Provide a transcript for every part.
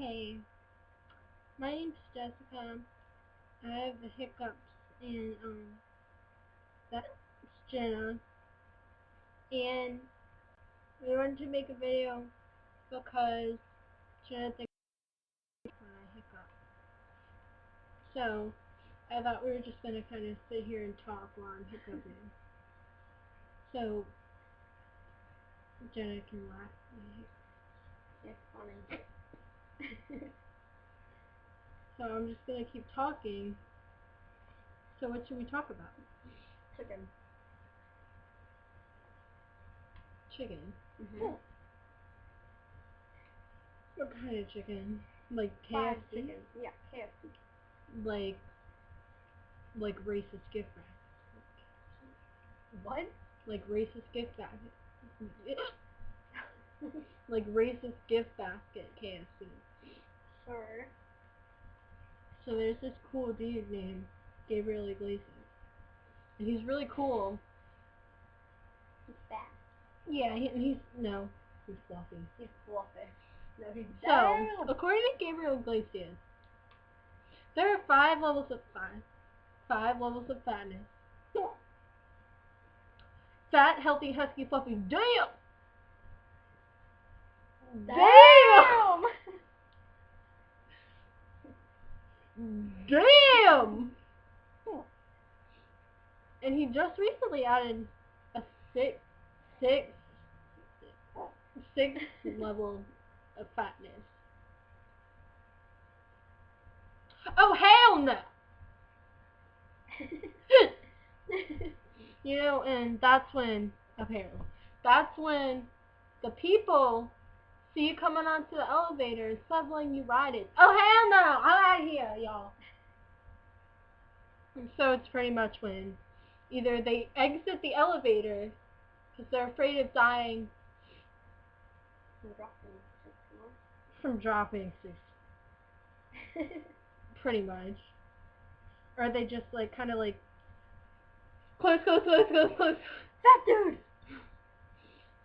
Hey, my name's Jessica. I have the hiccups, and that's Jenna. And we wanted to make a video because Jenna thinks when I hiccup. So I thought we were just gonna kind of sit here and talk while I'm hiccuping. So Jenna can laugh. It's funny. So I'm just gonna keep talking. So what should we talk about? Chicken. Chicken. Mm-hmm. What kind of chicken? Like Fried KFC? chicken. Yeah, KFC. Like racist gift baskets. What? Like racist gift basket. Like racist gift basket KFC. Sure. So there's this cool dude named Gabriel Iglesias. And he's really cool. He's fat. Yeah, he's fluffy. He's fluffy. No, he's So, down. according to Gabriel Iglesias, there are five levels of fatness. Fat, healthy, husky, fluffy. Damn! Damn! Damn! And he just recently added a sixth level of fatness. Oh hell no! And that's when the people see you coming onto the elevator instead of letting you ride it. Oh hell no! I'm out of here, y'all. And so it's pretty much when either they exit the elevator because they're afraid of dying from dropping 6. Pretty much. Or they just kind of close. Fat dude!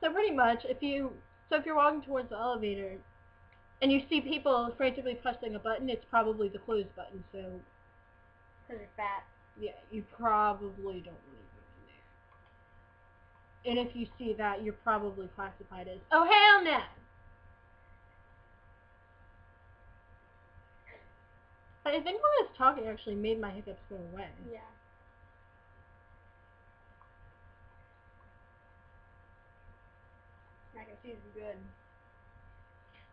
So pretty much, if you're walking towards the elevator and you see people frantically pressing a button, it's probably the close button. So Because you're fat. yeah, you probably don't want to go in there. And if you see that, you're probably classified as oh hell no. I think when I was talking, actually made my hiccups go away. Yeah. Mac and cheese is good.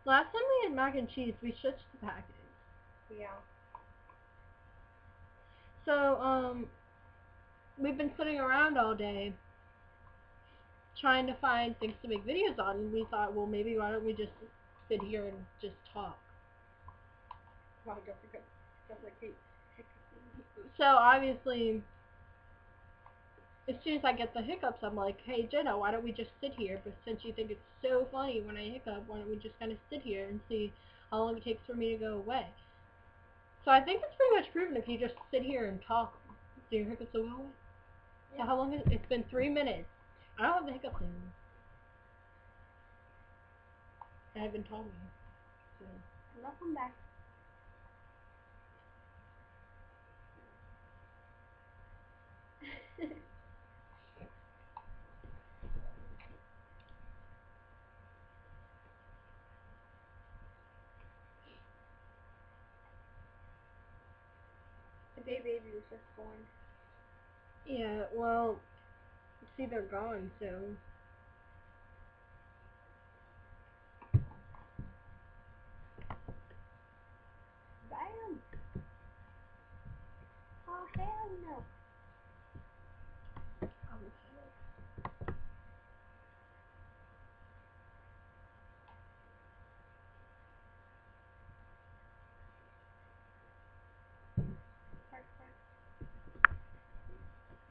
Last time we had mac and cheese, we switched the package. Yeah. So, we've been sitting around all day trying to find things to make videos on, and we thought, well, maybe why don't we just sit here and just talk. Well, just like Kate. So, obviously, as soon as I get the hiccups, I'm like, hey, Jenna, why don't we just sit here? But since you think it's so funny when I hiccup, why don't we just kind of sit here and see how long it takes for me to go away? So I think it's pretty much proven if you just sit here and talk, do your hiccups go away? Yeah. So how long is it? It's been 3 minutes. I don't have the hiccups anymore. I've been talking. So. Welcome back. The baby was just born. Yeah, well, see, they're gone, so. Bam! Oh, hell no.